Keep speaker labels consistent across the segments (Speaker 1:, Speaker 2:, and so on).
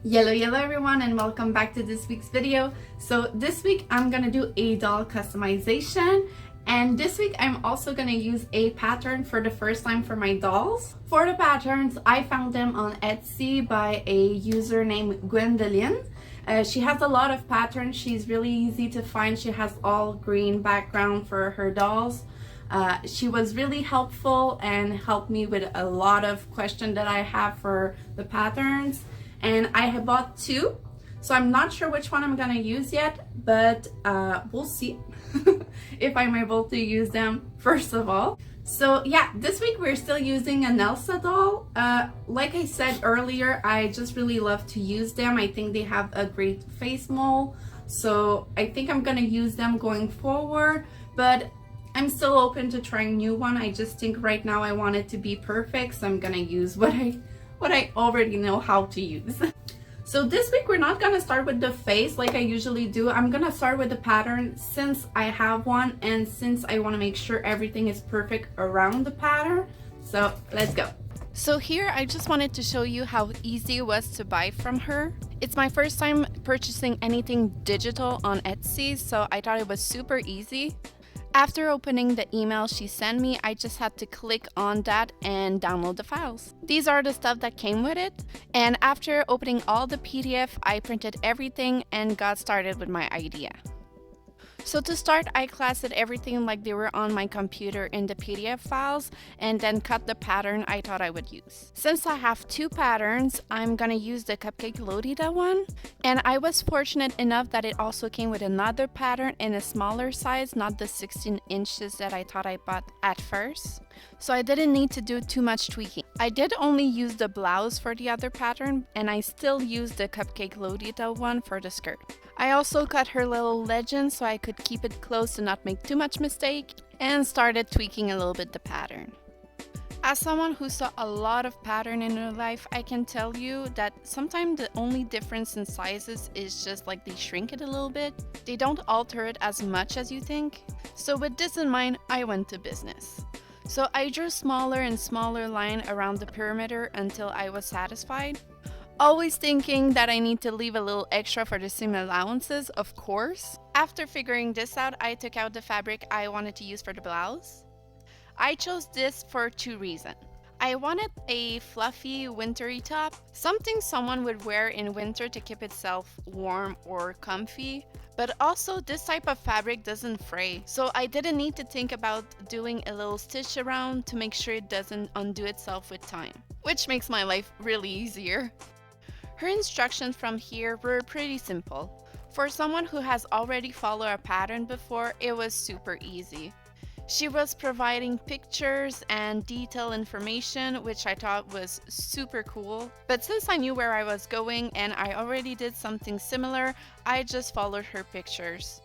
Speaker 1: Yellow everyone, and welcome back to this week's video. So this week I'm gonna do a doll customization, and this week I'm also gonna use a pattern for the first time for my dolls. For the patterns, I found them on Etsy by a user named Gwendolyn. She has a lot of patterns. She's really easy to find. She has all green background for her dolls. She was really helpful and helped me with a lot of questions that I have for the patterns. And I have bought two, so I'm not sure which one I'm gonna use yet, but we'll see if I'm able to use them first of all. So yeah, this week we're still using an Elsa doll. Like I said earlier, I just really love to use them. I think they have a great face mold, so I think I'm gonna use them going forward, but I'm still open to trying new one. I just think right now I want it to be perfect, so I'm gonna use what I already know how to use. So this week we're not gonna start with the face like I usually do. I'm gonna start with the pattern since I have one and since I want to make sure everything is perfect around the pattern. So let's go. So here I just wanted to show you how easy it was to buy from her. It's my first time purchasing anything digital on Etsy, so I thought it was super easy. After opening the email she sent me, I just had to click on that and download the files. These are the stuff that came with it, and after opening all the PDF, I printed everything and got started with my idea. So to start, I classed everything like they were on my computer in the PDF files and then cut the pattern I thought I would use. Since I have two patterns, I'm gonna use the Cupcake Lolita one, and I was fortunate enough that it also came with another pattern in a smaller size, not the 16 inches that I thought I bought at first. So I didn't need to do too much tweaking. I did only use the blouse for the other pattern, and I still used the Cupcake Lolita one for the skirt. I also cut her little legend so I could keep it close to not make too much mistake, and started tweaking a little bit the pattern. As someone who saw a lot of pattern in her life, I can tell you that sometimes the only difference in sizes is just like they shrink it a little bit. They don't alter it as much as you think. So with this in mind, I went to business. So I drew smaller and smaller line around the perimeter until I was satisfied. Always thinking that I need to leave a little extra for the seam allowances, of course. After figuring this out, I took out the fabric I wanted to use for the blouse. I chose this for two reasons. I wanted a fluffy wintry top, something someone would wear in winter to keep itself warm or comfy. But also this type of fabric doesn't fray, so I didn't need to think about doing a little stitch around to make sure it doesn't undo itself with time, which makes my life really easier. Her instructions from here were pretty simple. For someone who has already followed a pattern before, it was super easy. She was providing pictures and detailed information, which I thought was super cool. But since I knew where I was going and I already did something similar, I just followed her pictures.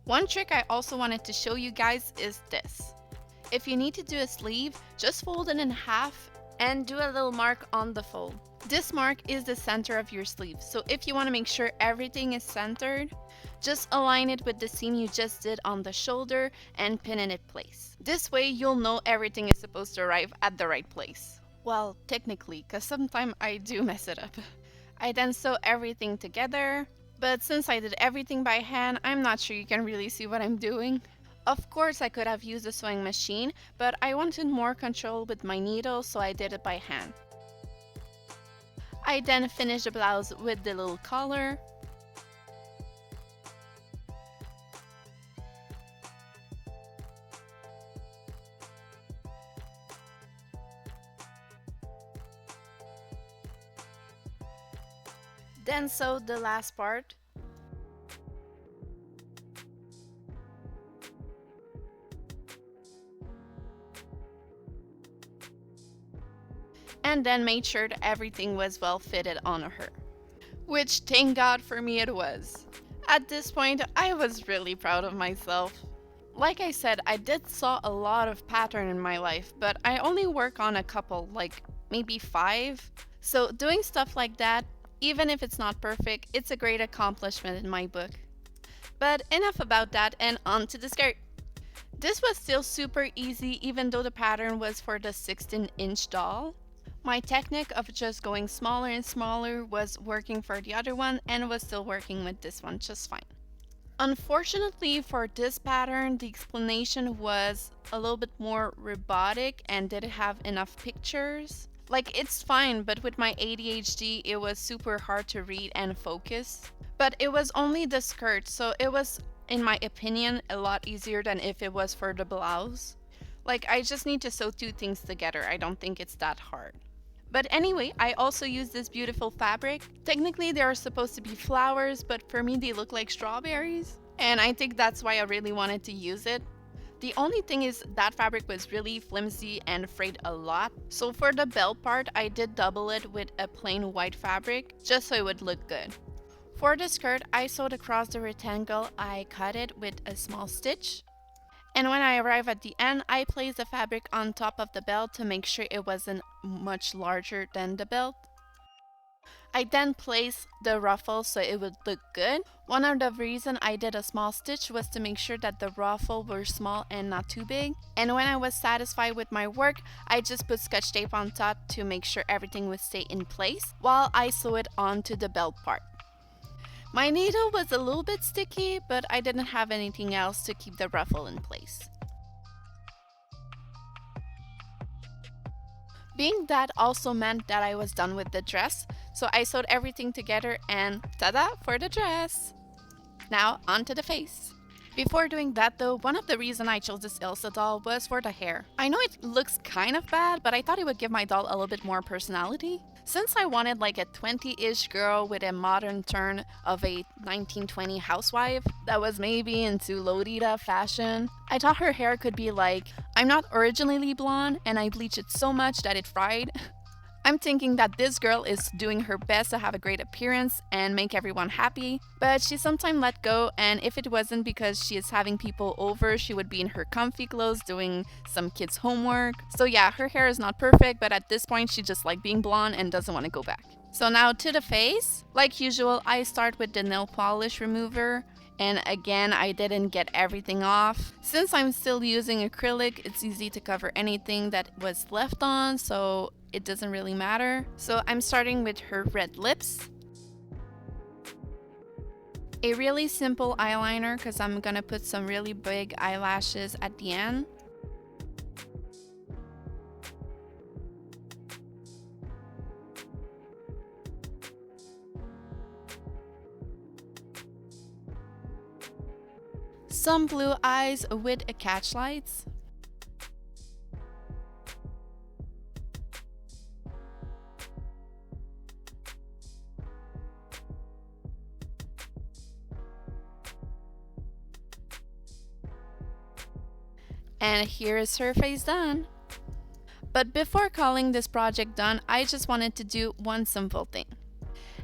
Speaker 1: One trick I also wanted to show you guys is this. If you need to do a sleeve, just fold it in half and do a little mark on the fold. This mark is the center of your sleeve, so if you want to make sure everything is centered, just align it with the seam you just did on the shoulder and pin it in place. This way you'll know everything is supposed to arrive at the right place. Well, technically, because sometimes I do mess it up. I then sew everything together. But since I did everything by hand, I'm not sure you can really see what I'm doing. Of course, I could have used a sewing machine, but I wanted more control with my needle, so I did it by hand. I then finished the blouse with the little collar. Then sewed the last part. And then made sure that everything was well fitted on her. Which, thank God for me, it was. At this point, I was really proud of myself. Like I said, I did saw a lot of pattern in my life, but I only work on a couple, like maybe 5. So doing stuff like that, even if it's not perfect, it's a great accomplishment in my book. But enough about that, and on to the skirt. This was still super easy even though the pattern was for the 16-inch doll. My technique of just going smaller and smaller was working for the other one and was still working with this one just fine. Unfortunately for this pattern, the explanation was a little bit more robotic and didn't have enough pictures. Like, it's fine, but with my ADHD, it was super hard to read and focus. But it was only the skirt, so it was, in my opinion, a lot easier than if it was for the blouse. Like, I just need to sew 2 things together. I don't think it's that hard. But anyway, I also use this beautiful fabric. Technically, they are supposed to be flowers, but for me, they look like strawberries. And I think that's why I really wanted to use it. The only thing is that fabric was really flimsy and frayed a lot. So for the belt part, I did double it with a plain white fabric, just so it would look good. For the skirt, I sewed across the rectangle. I cut it with a small stitch. And when I arrived at the end, I placed the fabric on top of the belt to make sure it wasn't much larger than the belt. I then placed the ruffle so it would look good. One of the reasons I did a small stitch was to make sure that the ruffle were small and not too big. And when I was satisfied with my work, I just put scotch tape on top to make sure everything would stay in place while I sew it onto the belt part. My needle was a little bit sticky, but I didn't have anything else to keep the ruffle in place. Being that also meant that I was done with the dress, so I sewed everything together and ta-da for the dress! Now onto the face. Before doing that though, one of the reasons I chose this Elsa doll was for the hair. I know it looks kind of bad, but I thought it would give my doll a little bit more personality. Since I wanted like a 20-ish girl with a modern turn of a 1920 housewife that was maybe into Lolita fashion, I thought her hair could be like, I'm not originally blonde and I bleached it so much that it fried. I'm thinking that this girl is doing her best to have a great appearance and make everyone happy, but she sometimes let go, and if it wasn't because she is having people over, she would be in her comfy clothes doing some kids' homework. So yeah, her hair is not perfect, but at this point she just likes being blonde and doesn't want to go back. So now to the face. Like usual, I start with the nail polish remover. And again, I didn't get everything off. Since I'm still using acrylic, it's easy to cover anything that was left on, so it doesn't really matter. So I'm starting with her red lips. A really simple eyeliner because I'm gonna put some really big eyelashes at the end. Some blue eyes with a catch lights. And here is her face done. But before calling this project done, I just wanted to do one simple thing.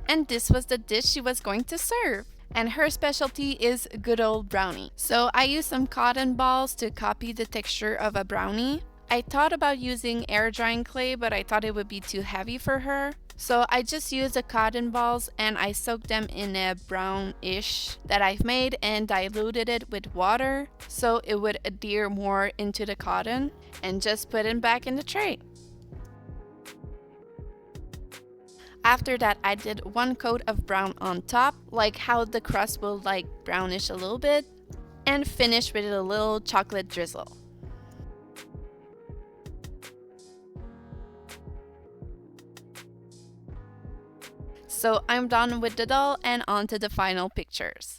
Speaker 1: And this was the dish she was going to serve. And her specialty is good old brownie. So I used some cotton balls to copy the texture of a brownie. I thought about using air drying clay, but I thought it would be too heavy for her. So I just used the cotton balls and I soaked them in a brownish that I've made and diluted it with water so it would adhere more into the cotton, and just put it back in the tray. After that, I did one coat of brown on top, like how the crust will like brownish a little bit, and finish with a little chocolate drizzle. So I'm done with the doll and on to the final pictures.